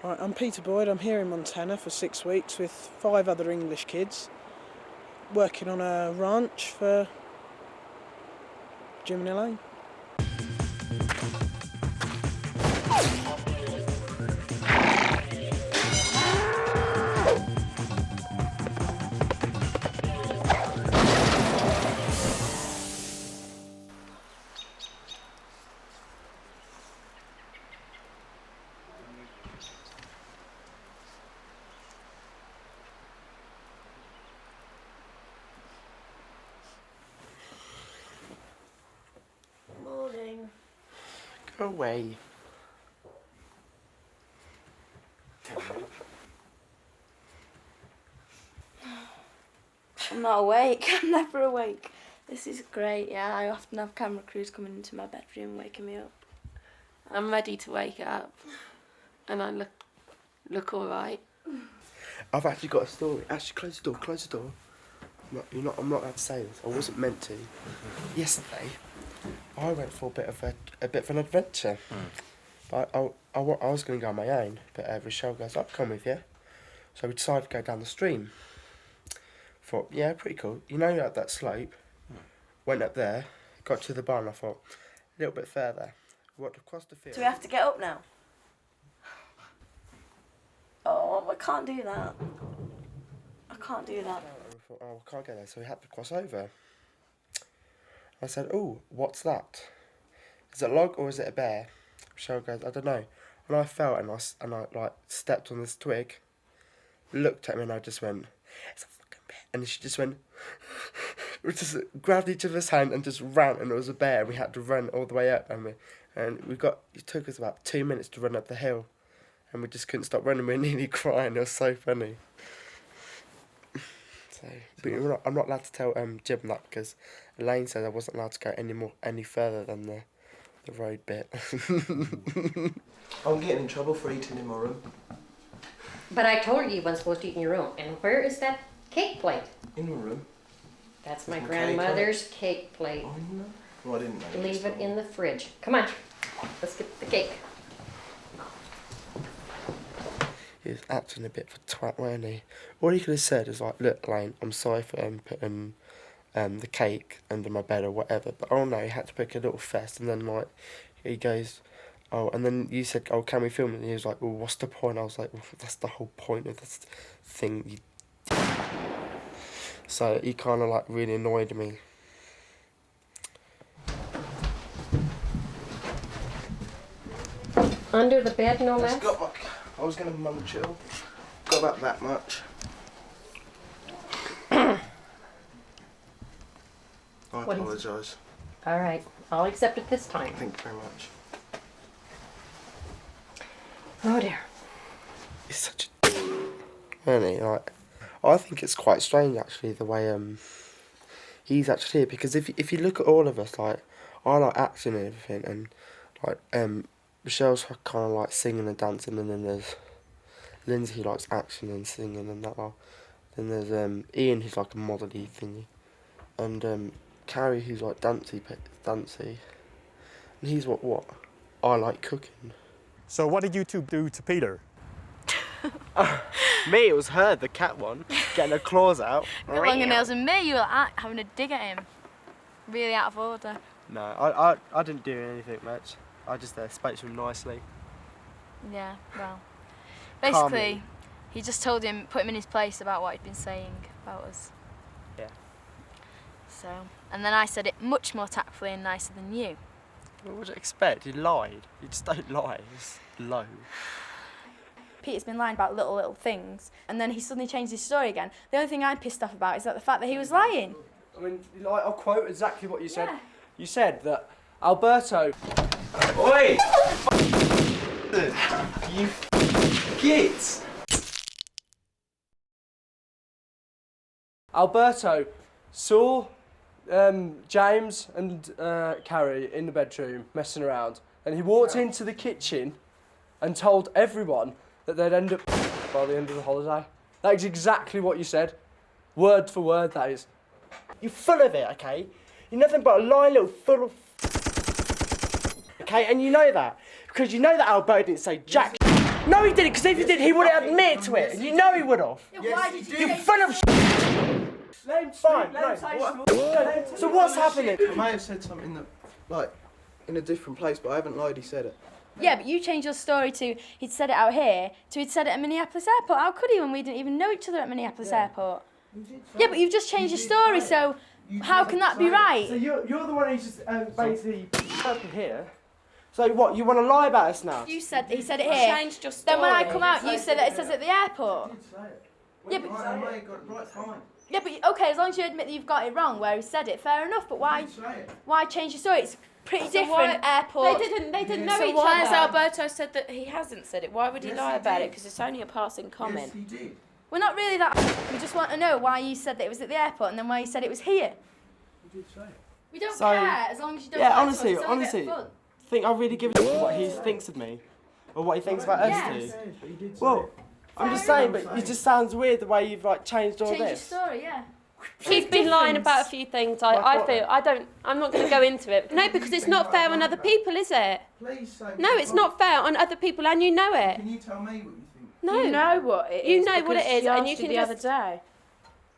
Right, I'm Peter Boyd. I'm here in Montana for 6 weeks with 5 other English kids, working on a ranch for Jim and Elaine. Go away. I'm not awake. I'm never awake. This is great, yeah. I often have camera crews coming into my bedroom waking me up. I'm ready to wake up. And I look alright. I've actually got a story. Actually, close the door, close the door. I'm not allowed to say this. I wasn't meant to. Yesterday, I went for a bit of an adventure. But I was going to go on my own, but Rochelle goes, I'll come with you. So we decided to go down the stream. Thought, yeah, pretty cool. You know, at that slope, went up there, got to the barn, I thought, a little bit further. Walked across the field. Do we have to get up now? Oh, I can't do that. I can't do that. I thought, oh, I can't get there, so we had to cross over. I said, oh, what's that? Is it a log or is it a bear? Michelle goes, I don't know. And I fell and I like stepped on this twig, looked at me and I just went, it's a fucking bear. And she just went, we just grabbed each other's hand and just ran, and it was a bear, and we had to run all the way up, it took us about 2 minutes to run up the hill, and we just couldn't stop running. We were nearly crying. It was so funny. So, but I'm not allowed to tell Jim that because Elaine said I wasn't allowed to go any further than the road bit. I'm getting in trouble for eating in my room. But I told you weren't supposed to eat in your room. And where is that cake plate? In my room? That's my Cake grandmother's cake plate. Oh, no. Well, I didn't know. Leave it in the fridge. Come on, let's get the cake. He was acting a bit of a twat, wasn't he? All he could have said is like, look, Elaine, I'm sorry for putting the cake under my bed or whatever. But oh no, he had to pick a little fest, and then like he goes, oh, and then you said, oh, can we film it? And he was like, well, what's the point? I was like, well, that's the whole point of this thing. So he kind of like really annoyed me. Under the bed, no less? I was going to munch it all. Got about that much. I apologise. All right, I'll accept it this time. Thank you very much. Oh dear. He's such a isn't he? Like, I think it's quite strange actually the way he's actually here, because if you look at all of us, like I like acting and everything, and like Michelle's kind of like singing and dancing, and then there's Lindsay who likes action and singing and that lot. Then there's Ian who's like a model-y thingy, and Carrie who's like dancey, and he's what I like cooking. So what did you two do to Peter? Me, it was her, the cat one, getting her claws out. Got longer nails than me. You were having a dig at him. Really out of order. No, I didn't do anything much. I just spoke to him nicely. Yeah, well, basically, Calmly. he just told him, put him in his place about what he'd been saying about us. Yeah. So, and then I said it much more tactfully and nicer than you. What would you expect? He lied. You just don't lie. It's low. Peter's been lying about little things, and then he suddenly changed his story again. The only thing I'm pissed off about is that the fact that he was lying. I mean, like, I'll quote exactly what you said. Yeah. You said that Alberto... Oi! You kids! Alberto saw James and Carrie in the bedroom messing around, and he walked into the kitchen and told everyone that they'd end up by the end of the holiday. That is exactly what you said. Word for word, that is. You're full of it, okay? You're nothing but a lying little full of... Okay, and you know that. Because you know that Alberto didn't say jack No, he didn't, because if he did, he would have admitted to it. You know he would have. Why did you You're full of Fine, no. So what's happening? I may have said something that, like, in a different place, but I haven't lied, he said it. Yeah, but you changed your story to he'd said it out here to he'd said it at Minneapolis Airport. How could he when we didn't even know each other at Minneapolis Airport? Yeah, but you've just changed your story, so how can that be right? So you're the one who's just basically up here. So what, you want to lie about us now? You said he said it here. Changed your story. Then when I come out, you said that it says at the airport. Yeah, but Right, fine. yeah, but okay, as long as you admit that you've got it wrong where he said it, fair enough. But why change your story? It's pretty different. Airport. They didn't know So each why other. has Alberto said that he hasn't said it? Why would he lie about it? Because it's only a passing comment. Yes, he did. We're not really that. We just want to know why you said that it was at the airport and then why you said it was here. He did say it. We don't So- care as long as you don't. Yeah, lie to honestly, us. It's all a bit honestly. of fun. Think I really give a shit what he thinks of me? Or what he thinks about us Yes. two? But he did say Well, it. I'm just saying, but it just sounds weird the way you've like changed all Change your this. story, yeah. He's been lying about a few things. I'm not going to go into it. No, because it's not fair on other people, is it? Please say No, it's not fair on other people, and you know it. Can you tell me what you think? No. You know what it is. You know what it because is, she and asked you can the just- other day.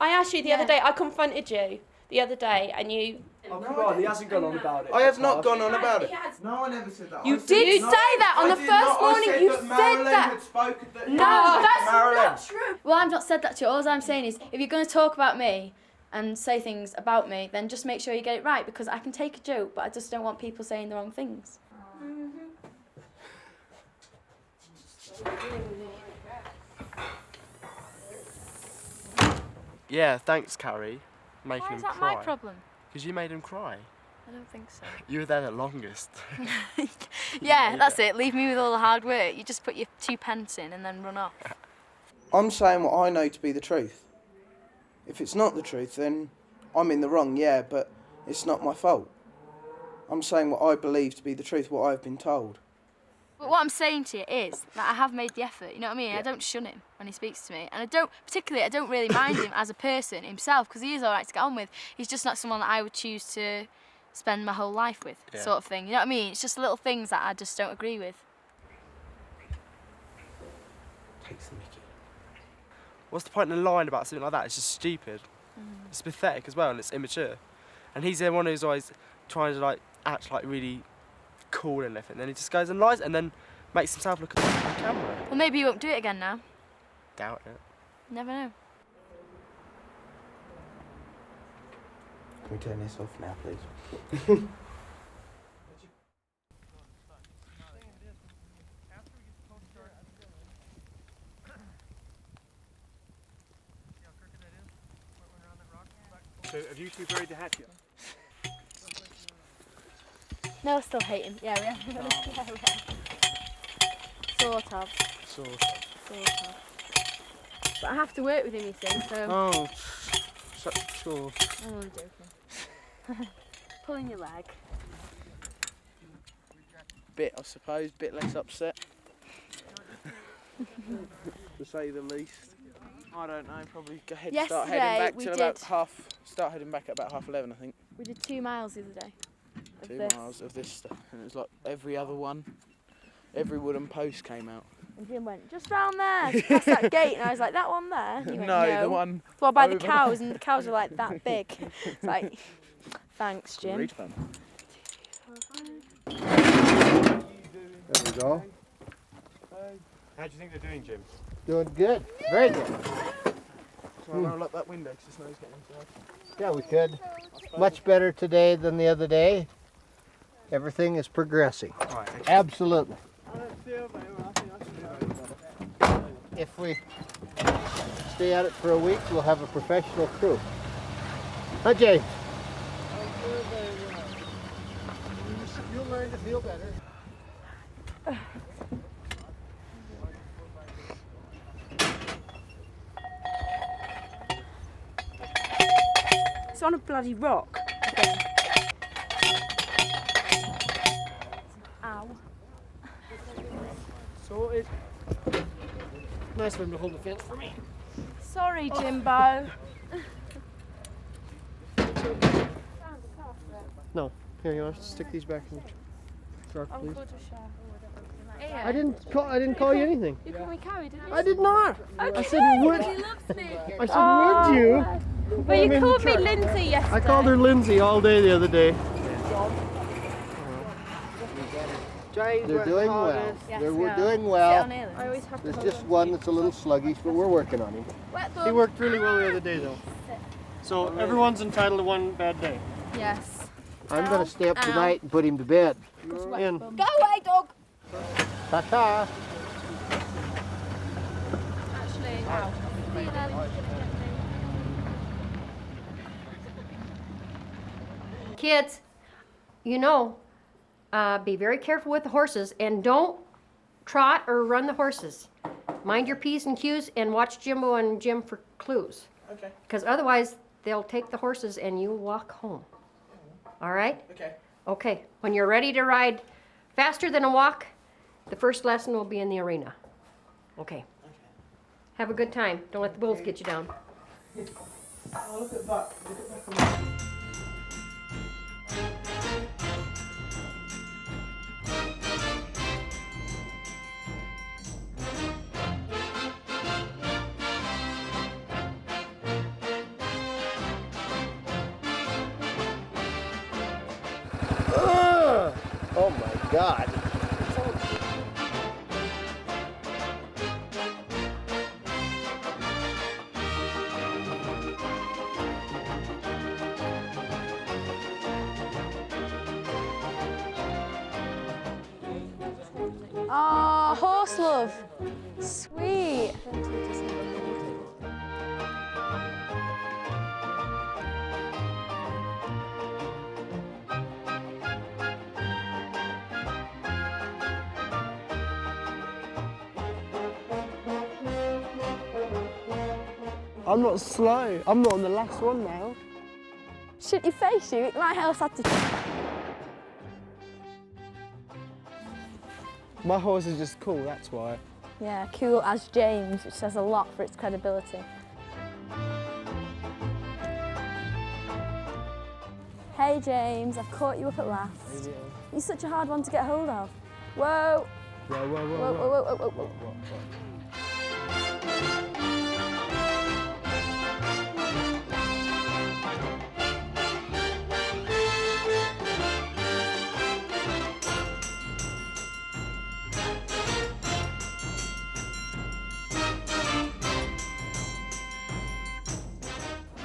I asked you the other day. I confronted you the other day, and you. Oh, come on, he hasn't gone on about it. I have not gone on about it. No, I never said that. You I said did no, say that on I the did first not. morning. I said You that said Marilyn that. had spoken that. No, that's Marilyn. not true. Well, I've not said that to you. All I'm saying is, if you're going to talk about me and say things about me, then just make sure you get it right, because I can take a joke, but I just don't want people saying the wrong things. Yeah, thanks, Carrie. Making Why him is that cry. my problem? Because you made him cry. I don't think so. You were there the longest. Yeah, that's it. Leave me with all the hard work. You just put your 2 pence in and then run off. I'm saying what I know to be the truth. If it's not the truth, then I'm in the wrong, yeah, but it's not my fault. I'm saying what I believe to be the truth, what I've been told. But what I'm saying to you is that I have made the effort, you know what I mean? I don't shun him when he speaks to me. And I don't really mind him as a person himself, because he is alright to get on with. He's just not someone that I would choose to spend my whole life with, sort of thing. You know what I mean? It's just little things that I just don't agree with. Takes the mickey. What's the point in lying about something like that? It's just stupid. It's pathetic as well, and it's immature. And he's the one who's always trying to like act like really cool and everything. Then he just goes and lies, and then makes himself look at the camera. Well, maybe he won't do it again now. Doubt it. Never know. Can we turn this off now, please? So have you two buried the hatchet? No, I still hate him. Yeah, we have. Yeah, we have. Sort of. Sort of. Sort of. But I have to work with him, you see, so... Oh, sure. Oh, I'm joking. Pulling your leg. Bit, I suppose, bit less upset. To say the least. I don't know, probably start heading Yesterday, back we till did- about start heading back at about 11:30, I think. We did 2 miles the other day. Of 2 this. miles of this stuff, and it was like every other one, every wooden post came out. And Jim went, just round there, just past that gate. And I was like, that one there? And he went, No, the one well, by the over cows, and the cows were like that big. It's like, thanks, Jim. reach fun. There we go. How do you think they're doing, Jim? Doing good. Very good. So I roll up that window because the snow's getting inside. Yeah, we could. Much better today than the other day. Everything is progressing. Right. Absolutely. If we stay at it for a week, we'll have a professional crew. Huh, James? You'll learn to feel better. It's on a bloody rock. Ow. Sorted. Nice of him to hold the fence for me. Sorry, Jimbo. No. Here, you want to stick these back in the truck, please? I didn't call you anything. You called me Carrie, didn't you? I did not. Okay. I said would. He loves me. I said would you? Well, you called me Lindsay yesterday. I called her Lindsay all day the other day. They're doing well. We're doing well. There's just one that's a little sluggish, but we're working on him. He worked really well the other day, though. So everyone's entitled to one bad day. Yes. I'm going to stay up tonight and put him to bed. In. Go away, dog. Ta-ta. Actually, ow. See you then. Kids, you know, be very careful with the horses and don't trot or run the horses. Mind your P's and Q's and watch Jimbo and Jim for clues. Okay. Because otherwise, they'll take the horses and you walk home. All right? Okay. Okay. When you're ready to ride faster than a walk, the first lesson will be in the arena. Okay. Have a good time. Don't let the bulls get you down. Oh, look at that. Look at that. Oh my God. Oh, horse love. Sweet. I'm not slow. I'm not on the last one now. Shouldn't you face you? My horse had to. My horse is just cool, that's why. Yeah, cool as James, which says a lot for its credibility. Hey James, I've caught you up at last. You're such a hard one to get hold of. Whoa! Whoa, whoa, whoa, Whoa, whoa, whoa, whoa, whoa.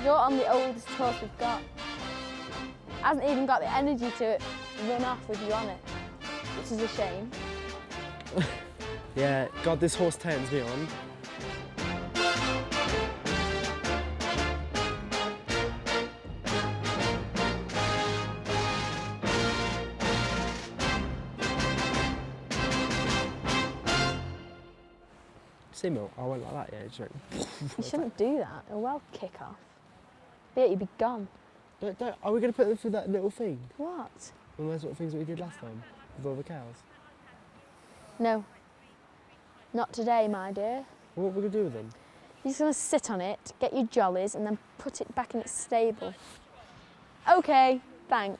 You're on the oldest horse we've got. Hasn't even got the energy to run off with you on it, which is a shame. Yeah, God, this horse turns me on. Simo, I went like that, yeah. Just like, You shouldn't do that. It'll well kick off. Yeah, you'd be gone. Are we going to put them through that little thing? What? One of those sort of things that we did last time with all the cows? No. Not today, my dear. What are we going to do with them? You're just going to sit on it, get your jollies, and then put it back in its stable. OK, thanks.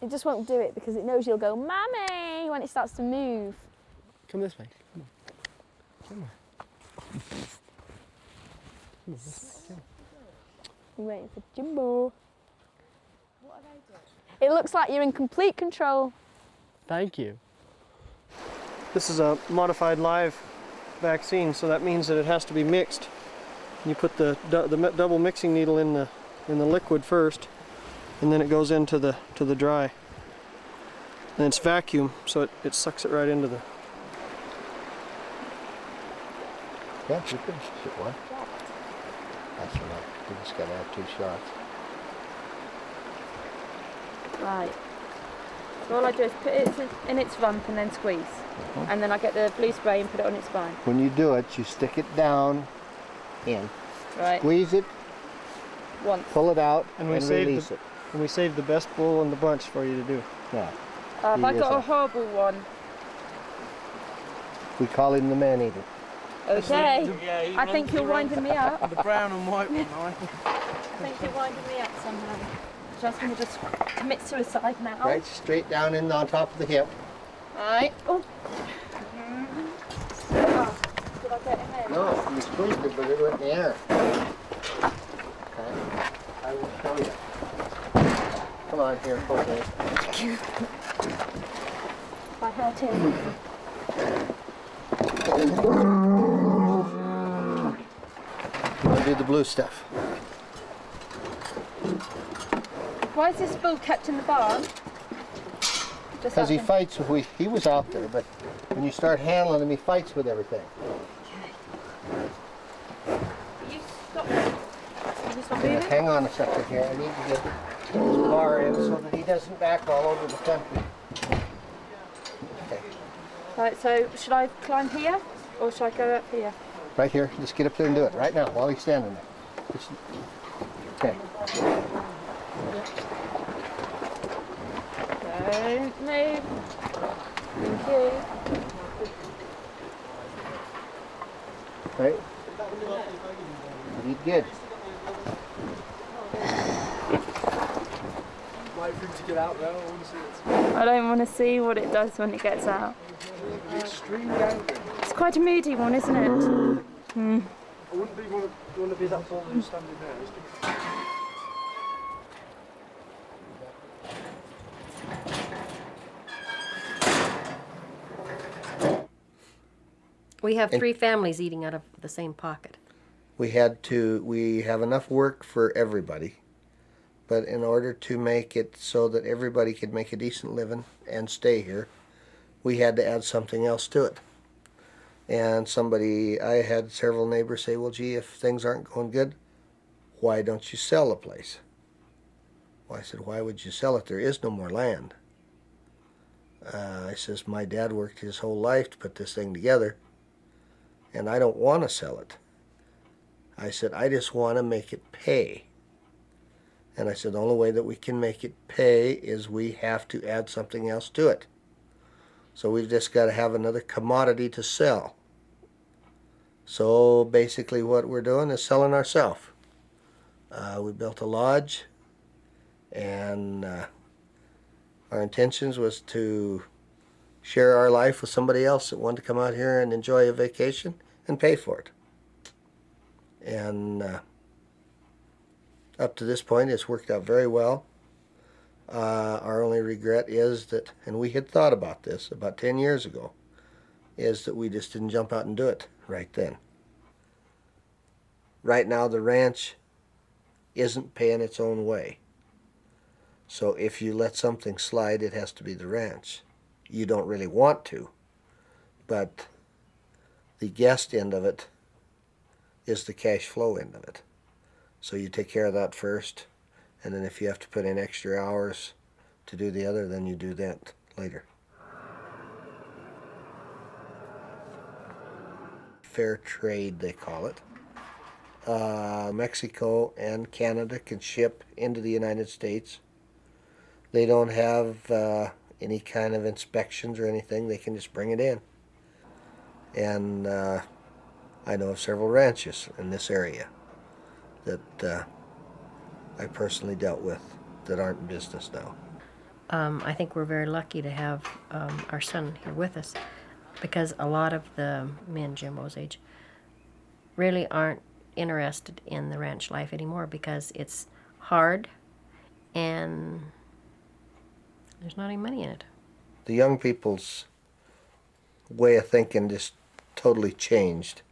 It just won't do it because it knows you'll go, Mummy, when it starts to move. Come this way. Come on. Come on. Come on. You're waiting for Jimbo. It looks like you're in complete control. Thank you. This is a modified live vaccine, so that means that it has to be mixed. You put the double mixing needle in the liquid first, and then it goes into the dry. And it's vacuum, so it sucks it right into the. Yeah, you can shoot one. That's enough. You just gotta have 2 shots. Right. So all I do is put it in its rump and then squeeze. And then I get the blue spray and put it on its spine. When you do it, you stick it down in. Right. Squeeze it, Once. pull it out, And and we release it. And we saved the best bull in the bunch for you to do. Yeah. If I He got is a horrible one, We call him the man-eater. okay. Yeah, I think you're winding me up. The brown and white one, I think you're winding me up somehow. Just going to just commit suicide now. Right straight down in on top of the hip. Right. Oh. Did I get him in? No, you squeezed it, but it went in the air. Okay. I will show you. Come on here, Jose. If I hurt him. You want to do the blue stuff? Why is this bull kept in the barn? Because he fights with, he was out there, but when you start handling him, he fights with everything. You stop. You stop moving? Hang on a second here. I need to get this bar in so that he doesn't back all over the country. Okay. Right, so should I climb here or should I go up here? Right here. Just get up there and do it right now while he's standing there. Just, okay. Don't move. Thank you. Right. You did good. Wait for him to get out there. I want to see it. I don't want to see what it does when it gets out. Extremely angry. It's quite a moody one, isn't it? Hmm. I wouldn't want to be that bothered standing there. We have 3 families eating out of the same pocket. We have enough work for everybody, but in order to make it so that everybody could make a decent living and stay here, we had to add something else to it. And I had several neighbors say, well, gee, if things aren't going good, why don't you sell the place? Well, I said, why would you sell it? There is no more land. I says, my dad worked his whole life to put this thing together, and I don't want to sell it. I said, I just want to make it pay. And I said, the only way that we can make it pay is we have to add something else to it. So we've just got to have another commodity to sell. So basically what we're doing is selling ourselves. We built a lodge, and our intentions was to share our life with somebody else that wanted to come out here and enjoy a vacation and pay for it. And up to this point, it's worked out very well. Our only regret is that, and we had thought about this about 10 years ago, is that we just didn't jump out and do it right then. Right now, the ranch isn't paying its own way. So if you let something slide, it has to be the ranch. You don't really want to, but the guest end of it is the cash flow end of it. So you take care of that first, and then if you have to put in extra hours to do the other, then you do that later. Fair trade, they call it. Mexico and Canada can ship into the United States. They don't have any kind of inspections or anything. They can just bring it in. And I know of several ranches in this area that I personally dealt with that aren't in business now. I think we're very lucky to have our son here with us, because a lot of the men Jimbo's age really aren't interested in the ranch life anymore because it's hard and there's not any money in it. The young people's way of thinking just totally changed.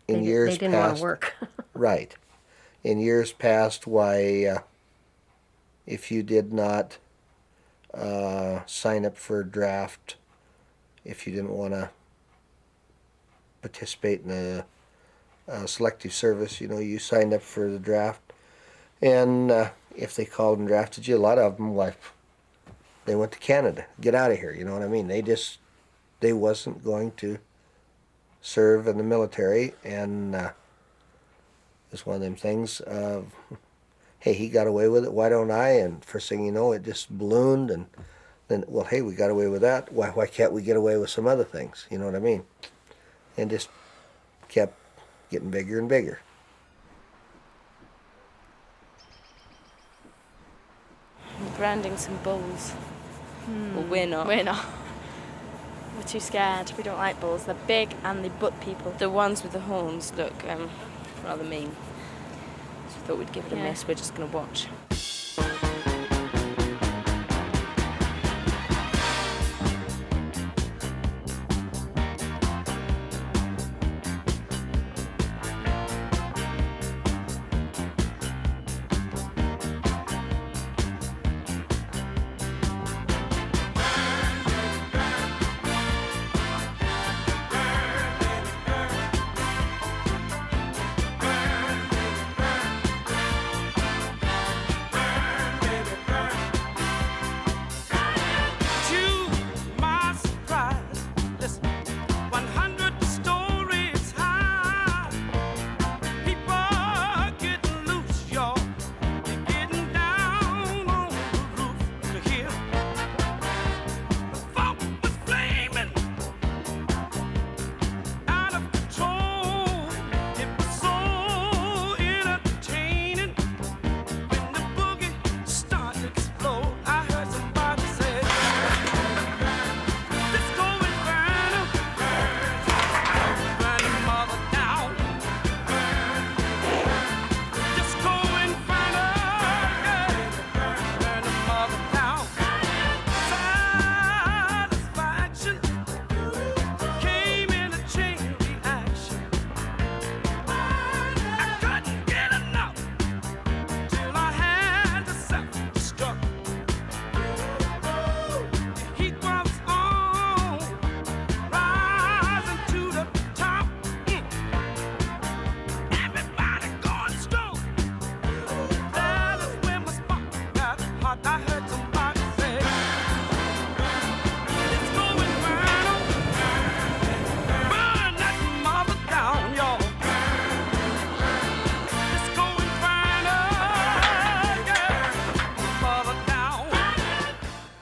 In years they didn't past, want to work. Right. In years past, why, if you did not sign up for a draft, if you didn't want to participate in a selective service, you know, you signed up for the draft. And if they called and drafted you, a lot of them, like, they went to Canada. Get out of here, you know what I mean? They wasn't going to serve in the military, and it's one of them things of, hey, he got away with it, why don't I? And first thing you know, it just ballooned, and then, well, hey, we got away with that, why can't we get away with some other things, you know what I mean? And just kept getting bigger and bigger. branding some bulls. Well, we're not. We're not. We're too scared. We don't like bulls. They're big and they butt people. The ones with the horns look rather mean. So we thought we'd give it a miss. We're just going to watch.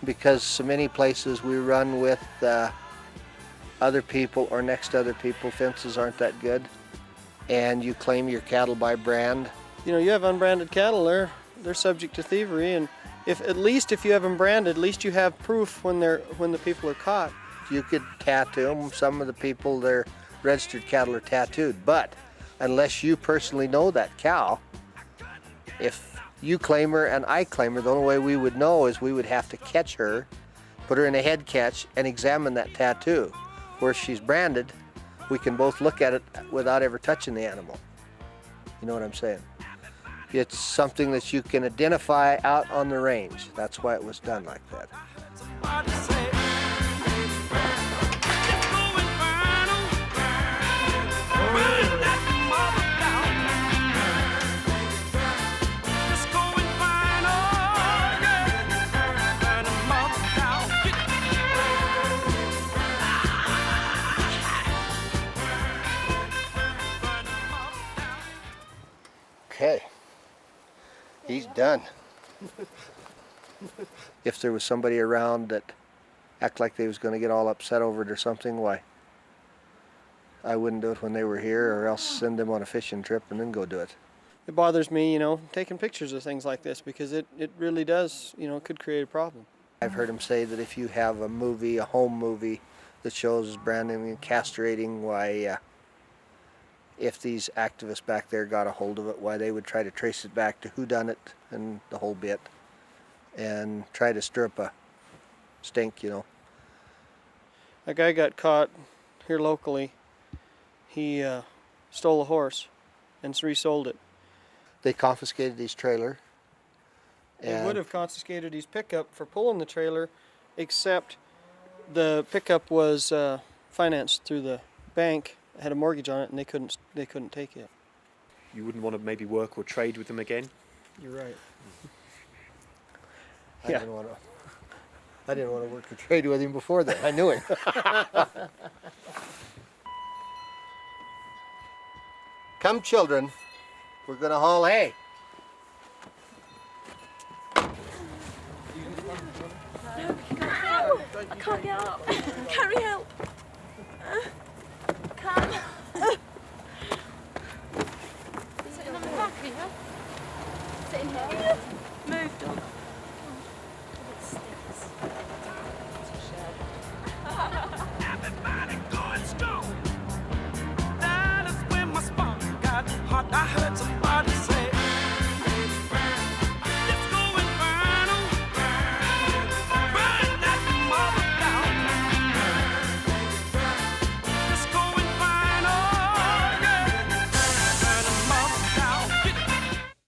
Because so many places we run with other people or next to other people, fences aren't that good, and you claim your cattle by brand. You know, you have unbranded cattle, they're subject to thievery, and at least if you have them branded, at least you have proof when the people are caught. You could tattoo them. Some of the people, their registered cattle are tattooed, but unless you personally know that cow, if you claim her and I claim her, the only way we would know is we would have to catch her, put her in a head catch, and examine that tattoo. Where if she's branded, we can both look at it without ever touching the animal. You know what I'm saying? It's something that you can identify out on the range. That's why it was done like that. Okay, he's done. If there was somebody around that act like they was going to get all upset over it or something, why, I wouldn't do it when they were here, or else send them on a fishing trip and then go do it. It bothers me, you know, taking pictures of things like this, because it really does, you know, could create a problem. I've heard him say that if you have a movie, a home movie, that shows branding and castrating, why, if these activists back there got a hold of it, why they would try to trace it back to who done it and the whole bit, and try to stir up a stink, you know. A guy got caught here locally. He stole a horse and resold it. They confiscated his trailer. They would have confiscated his pickup for pulling the trailer, except the pickup was financed through the bank, had a mortgage on it, and they couldn't take it. You wouldn't want to maybe work or trade with them again? You're right. I didn't want to work or trade with him before that. I knew him. Come, children. We're going to haul hay. No, I can't get up. Carry help.